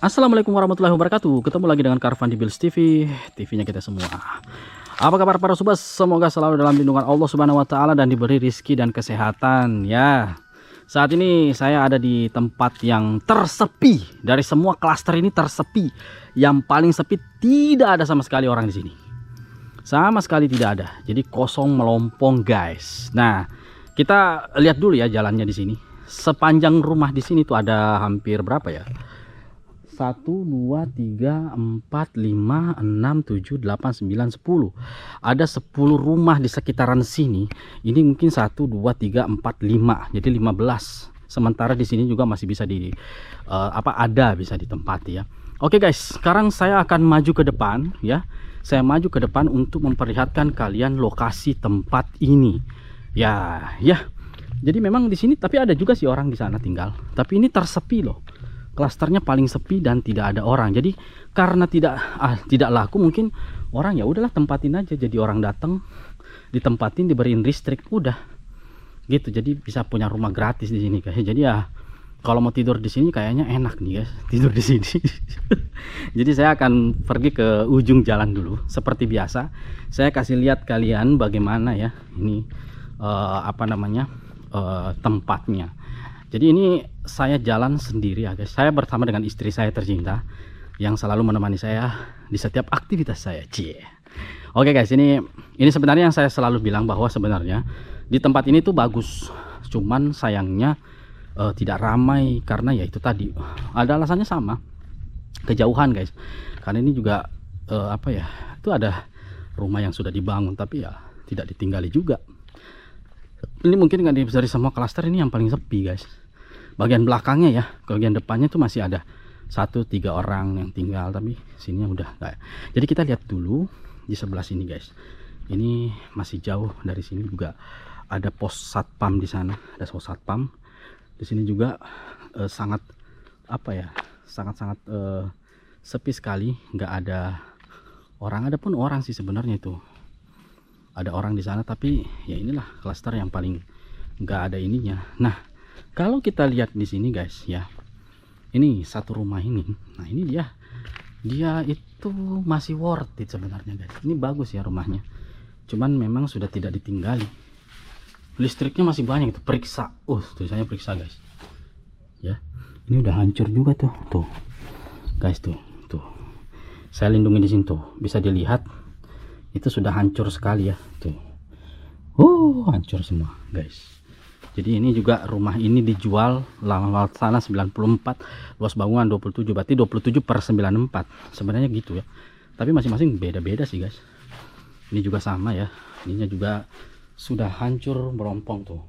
Assalamualaikum warahmatullahi wabarakatuh. Ketemu lagi dengan Karvan di Bills TV, TV-nya kita semua. Apa kabar para sobat? Semoga selalu dalam lindungan Allah Subhanahu wa taala dan diberi rizki dan kesehatan ya. Saat ini saya ada di tempat yang tersepi. Dari semua klaster ini tersepi. Yang paling sepi, tidak ada sama sekali orang di sini. Sama sekali tidak ada. Jadi kosong melompong, guys. Nah, kita lihat dulu ya jalannya di sini. Sepanjang rumah di sini tuh ada hampir berapa ya? 1, 2, 3, 4, 5, 6, 7, 8, 9, 10. Ada 10 rumah di sekitaran sini. Ini mungkin 1, 2, 3, 4, 5. Jadi 15. Sementara di sini juga masih bisa bisa ditempati ya. Oke guys, sekarang saya akan maju ke depan ya. Saya maju ke depan untuk memperlihatkan kalian lokasi tempat ini. Ya. Jadi memang di sini tapi ada juga sih orang di sana tinggal. Tapi ini tersepi loh. Klasternya paling sepi dan tidak ada orang. Jadi karena tidak laku, mungkin orang ya udahlah tempatin aja. Jadi orang datang ditempatin, diberiin listrik, udah gitu. Jadi bisa punya rumah gratis di sini guys. Jadi ya kalau mau tidur di sini kayaknya enak nih guys, tidur di sini. Jadi saya akan pergi ke ujung jalan dulu seperti biasa. Saya kasih lihat kalian bagaimana ya ini tempatnya. Jadi ini saya jalan sendiri ya guys. Saya bersama dengan istri saya tercinta yang selalu menemani saya di setiap aktivitas saya. Cie. Oke guys, ini sebenarnya yang saya selalu bilang bahwa sebenarnya di tempat ini tuh bagus. Cuman sayangnya tidak ramai karena ya itu tadi. Ada alasannya sama. Kejauhan guys. Karena ini juga itu ada rumah yang sudah dibangun tapi ya tidak ditinggali juga. Ini mungkin nggak dari semua klaster ini yang paling sepi guys. Bagian belakangnya ya, bagian depannya tuh masih ada 1-3 orang yang tinggal, tapi sininya udah enggak. Jadi kita lihat dulu di sebelah sini guys. Ini masih jauh dari sini juga ada pos satpam di sana, ada pos satpam. Di sini juga sangat sepi sekali, nggak ada orang. Ada pun orang sih sebenarnya itu. Ada orang di sana tapi ya inilah klaster yang paling nggak ada ininya. Nah, kalau kita lihat di sini guys ya, ini satu rumah ini. Nah ini dia itu masih worth it sebenarnya guys. Ini bagus ya rumahnya. Cuman memang sudah tidak ditinggali. Listriknya masih banyak itu, periksa. Tulisannya periksa guys. Ya, ini udah hancur juga tuh guys tuh. Saya lindungi di sini tuh, bisa dilihat. Itu sudah hancur sekali ya tuh. Hancur semua guys. Jadi ini juga rumah ini dijual lawan sana 94, luas bangunan 27, berarti 27/94 sebenarnya gitu ya. Tapi masing-masing beda-beda sih guys. Ini juga sama ya. Ininya juga sudah hancur merompong tuh.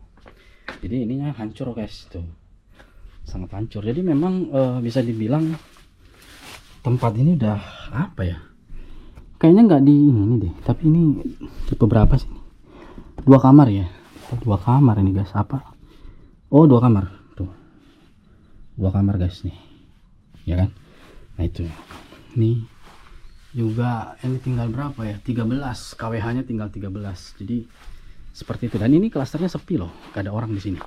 Jadi ininya hancur guys tuh. Sangat hancur. Jadi memang bisa dibilang tempat ini udah apa ya? Kayaknya nggak di ini deh, tapi ini tipe berapa sih? 2 kamar ya. 2 kamar ini guys. 2 kamar tuh. 2 kamar guys nih. Ya kan? Nah itu. Ini juga ini tinggal berapa ya? 13. KWH-nya tinggal 13. Jadi seperti itu. Dan ini klasternya sepi loh. Gak ada orang di sini.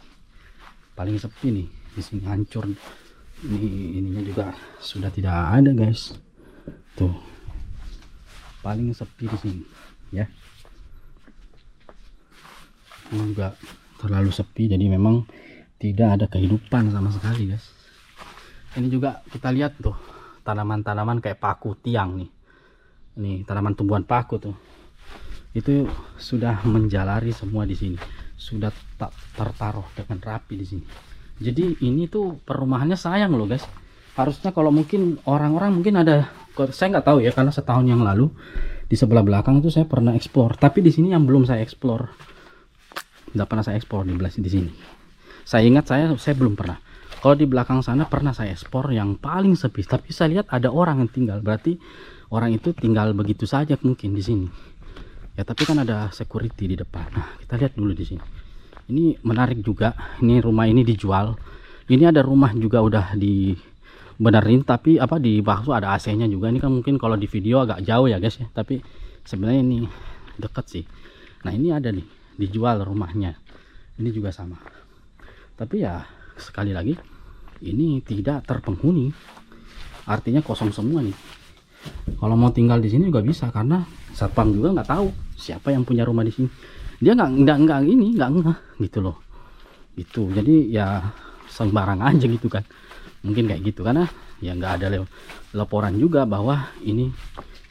Paling sepi nih. Di sini hancur. Ininya juga sudah tidak ada guys. Tuh. Paling sepi di sini ya. Ini juga terlalu sepi, jadi memang tidak ada kehidupan sama sekali guys. Ini juga kita lihat tuh tanaman-tanaman kayak paku tiang nih. Ini tanaman tumbuhan paku tuh. Itu sudah menjalari semua di sini. Sudah tak tertaruh dengan rapi di sini. Jadi ini tuh perumahannya sayang loh guys. Harusnya kalau mungkin orang-orang mungkin ada, saya nggak tahu ya karena setahun yang lalu di sebelah belakang itu saya pernah eksplor, tapi di sini yang belum saya eksplor, nggak pernah saya eksplor di sini. Saya ingat saya belum pernah. Kalau di belakang sana pernah saya eksplor yang paling sepi, tapi saya lihat ada orang yang tinggal, berarti orang itu tinggal begitu saja mungkin di sini. Ya tapi kan ada security di depan. Nah kita lihat dulu di sini. Ini menarik juga. Ini rumah ini dijual. Ini ada rumah juga udah benerin tapi di bawah ada AC-nya juga. Ini kan mungkin kalau di video agak jauh ya guys ya, tapi sebenarnya ini dekat sih. Nah ini ada nih dijual rumahnya, ini juga sama. Tapi ya sekali lagi ini tidak terpenghuni. artinya kosong semua nih. Kalau mau tinggal di sini juga bisa, karena satpam juga nggak tahu siapa yang punya rumah di sini. Dia nggak ini nggak ngeh gitu loh, gitu. Jadi ya sembarang aja gitu kan, mungkin kayak gitu, karena ya nggak ada laporan juga bahwa ini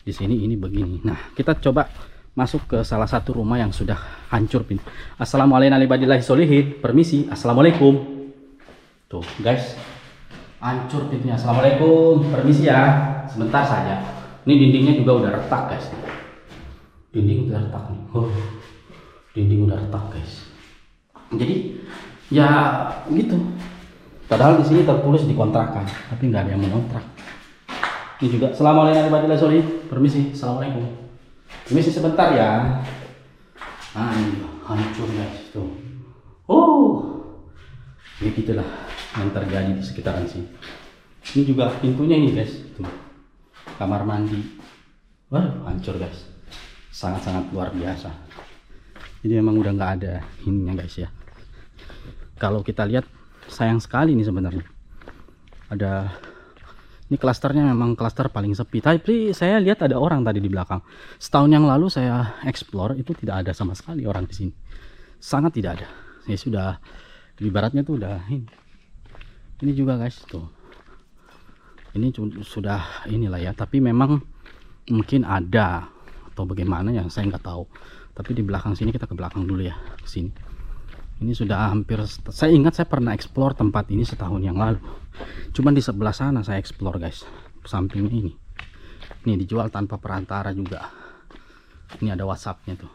di sini ini begini. Nah, kita coba masuk ke salah satu rumah yang sudah hancur. Assalamualaikum, permisi. Assalamualaikum. Tuh guys, hancur pintunya. Assalamualaikum, permisi ya, sebentar saja. Ini dindingnya juga udah retak guys. Dinding udah retak nih. Dinding udah retak guys. Jadi ya gitu. Padahal di sini tertulis dikontrakan, tapi nggak ada yang mengontrak. Ini juga. Assalamualaikum, permisi. Assalamualaikum. Permisi sebentar ya. Nah, ini hancur guys tuh. Ya gitulah yang terjadi di sekitaran sini. Ini juga pintunya ini guys, tuh. Kamar mandi. Wah, hancur guys. Sangat-sangat luar biasa. Jadi memang udah nggak ada ininya guys ya. Kalau kita lihat sayang sekali nih sebenarnya. Ini klasternya memang klaster paling sepi. Tapi saya lihat ada orang tadi di belakang. Setahun yang lalu saya explore, itu tidak ada sama sekali orang di sini. Sangat tidak ada. Ya sudah, ibaratnya tuh udah ini. Ini juga guys tuh. Ini sudah inilah ya. Tapi memang mungkin ada atau bagaimana ya, saya nggak tahu. Tapi di belakang sini, kita ke belakang dulu ya, ke sini. Ini sudah hampir, saya ingat saya pernah explore tempat ini setahun yang lalu. Cuman di sebelah sana saya explore guys, sampingnya ini. Ini dijual tanpa perantara juga. Ini ada WhatsAppnya tuh.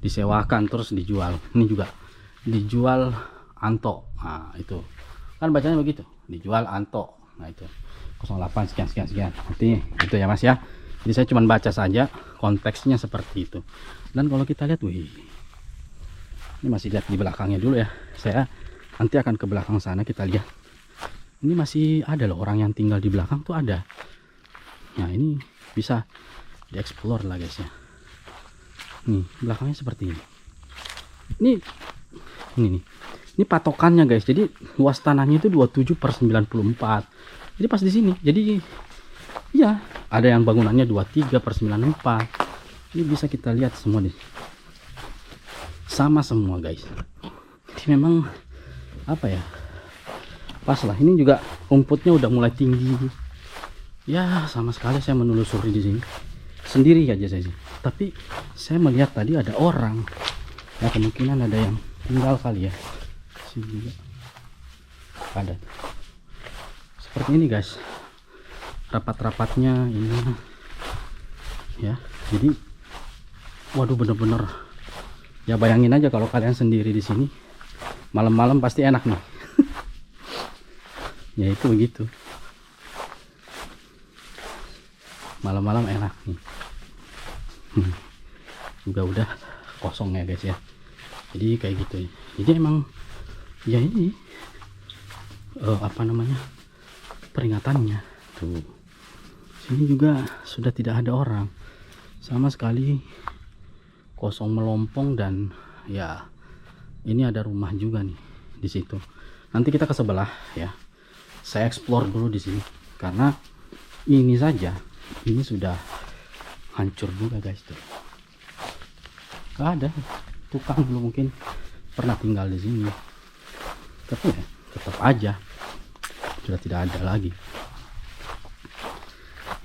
Disewakan terus dijual. Ini juga dijual Anto. Nah itu kan bacanya begitu, dijual Anto. Nah itu 08 sekian sekian sekian. Nanti itu ya mas ya. Jadi saya cuma baca saja, konteksnya seperti itu. Dan kalau kita lihat, wih, ini masih lihat di belakangnya dulu ya. Saya nanti akan ke belakang sana, kita lihat. Ini masih ada loh orang yang tinggal di belakang tuh ada. Nah ini bisa dieksplor lah guys ya. Nih belakangnya seperti ini. Ini nih. Ini patokannya guys. Jadi luas tanahnya itu 27/94. Jadi pas di sini. Jadi ya ada yang bangunannya 23/94. Ini bisa kita lihat semua nih. Sama semua guys. Jadi memang apa ya, pas lah. Ini juga rumputnya udah mulai tinggi ya. Sama sekali saya menelusuri di sini sendiri aja saya sih. Tapi saya melihat tadi ada orang ya, kemungkinan ada yang tinggal kali ya. Sini juga ada seperti ini guys, rapat-rapatnya ini ya. Jadi waduh, bener-bener ya, bayangin aja kalau kalian sendiri di sini malam-malam pasti enak nih. Ya itu begitu, malam-malam enak nih. Juga udah kosong ya guys ya. Jadi kayak gitu ya. Jadi emang ya ini apa namanya, peringatannya tuh. Sini juga sudah tidak ada orang sama sekali, kosong melompong. Dan ya ini ada rumah juga nih di situ. Nanti kita ke sebelah ya. Saya explore dulu di sini karena ini saja ini sudah hancur juga guys tuh. Gak ada tukang dulu, mungkin pernah tinggal di sini. Tapi ya tetap aja sudah tidak ada lagi.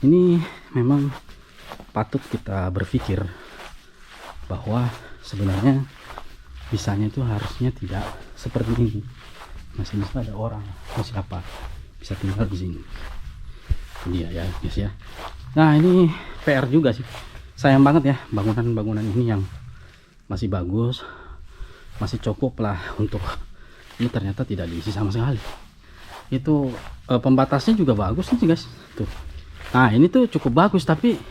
Ini memang patut kita berpikir bahwa sebenarnya bisanya itu harusnya tidak seperti ini. Masih bisa ada orang, masih apa, bisa tinggal di sini. Ini ya guys ya. Nah ini PR juga sih, sayang banget ya, bangunan-bangunan ini yang masih bagus, masih cukup lah untuk ini, ternyata tidak diisi sama sekali. Itu pembatasnya juga bagus nih guys tuh. Nah ini tuh cukup bagus, tapi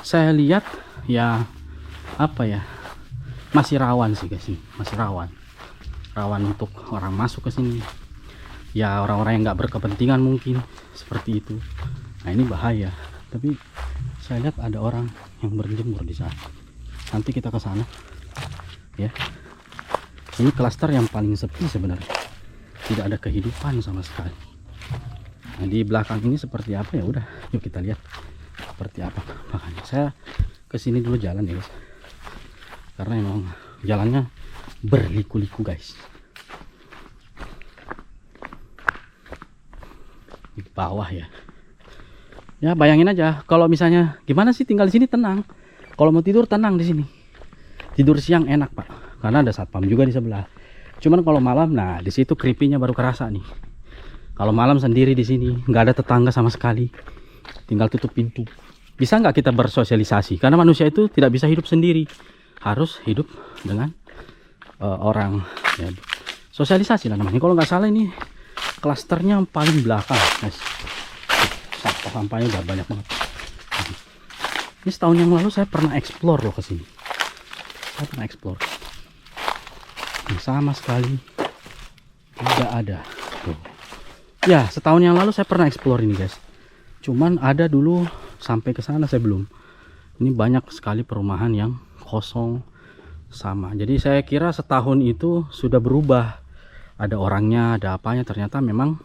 saya lihat ya apa ya, masih rawan sih guys, ini masih rawan untuk orang masuk ke sini ya, orang-orang yang nggak berkepentingan mungkin seperti itu. Nah ini bahaya. Tapi saya lihat ada orang yang berjemur di sana. Nanti kita ke sana ya. Ini klaster yang paling sepi sebenarnya, tidak ada kehidupan sama sekali. Nah, di belakang ini seperti apa ya, udah yuk kita lihat seperti apa. Makanya saya kesini dulu jalan ya guys, karena emang jalannya berliku-liku guys. Di bawah ya. Ya bayangin aja kalau misalnya gimana sih tinggal di sini tenang. Kalau mau tidur tenang di sini. Tidur siang enak pak, karena ada satpam juga di sebelah. Cuman kalau malam, nah di situ creepy-nya baru kerasa nih. Kalau malam sendiri di sini, nggak ada tetangga sama sekali. Tinggal tutup pintu. Bisa nggak kita bersosialisasi? Karena manusia itu tidak bisa hidup sendiri, harus hidup dengan orang. Ya, sosialisasi lah namanya. Kalau nggak salah ini klasternya paling belakang, guys. Sampah-sampahnya udah banyak banget. Ini setahun yang lalu saya pernah explore loh ke sini. Saya pernah explore. Sama sekali tidak ada. Tuh. Ya, setahun yang lalu saya pernah explore ini, guys. Cuman ada dulu sampai ke sana saya belum. Ini banyak sekali perumahan yang kosong sama. Jadi saya kira setahun itu sudah berubah. Ada orangnya, ada apanya, ternyata memang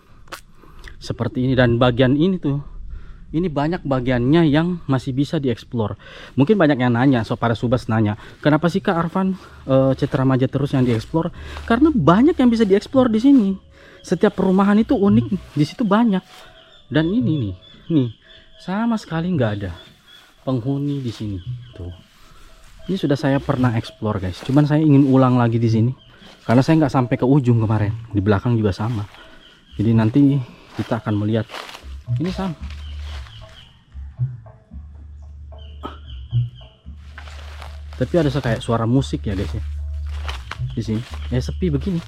seperti ini. Dan bagian ini tuh, ini banyak bagiannya yang masih bisa dieksplor. Mungkin banyak yang nanya, so para subas nanya, kenapa sih Kak Arfan Citra Remaja terus yang dieksplor? Karena banyak yang bisa dieksplor di sini. Setiap perumahan itu unik, di situ banyak. Dan ini nih sama sekali nggak ada penghuni di sini. Tuh, ini sudah saya pernah eksplor guys. Cuman saya ingin ulang lagi di sini, karena saya nggak sampai ke ujung kemarin. Di belakang juga sama. Jadi nanti kita akan melihat. Ini sama. Tapi ada kayak suara musik ya guys ya di sini. Ya sepi begini.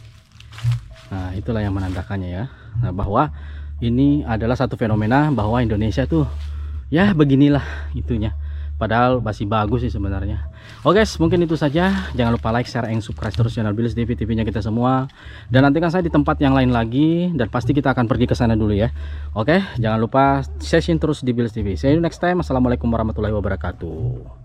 Nah itulah yang menandakannya ya. Nah, bahwa ini adalah satu fenomena bahwa Indonesia tuh ya beginilah itunya. Padahal masih bagus sih sebenarnya. Oke guys, mungkin itu saja. Jangan lupa like, share, and subscribe terus channel Bills TV, TV-nya kita semua. Dan nantikan saya di tempat yang lain lagi. Dan pasti kita akan pergi ke sana dulu ya. Oke, jangan lupa session terus di Bills TV. See you next time. Assalamualaikum warahmatullahi wabarakatuh.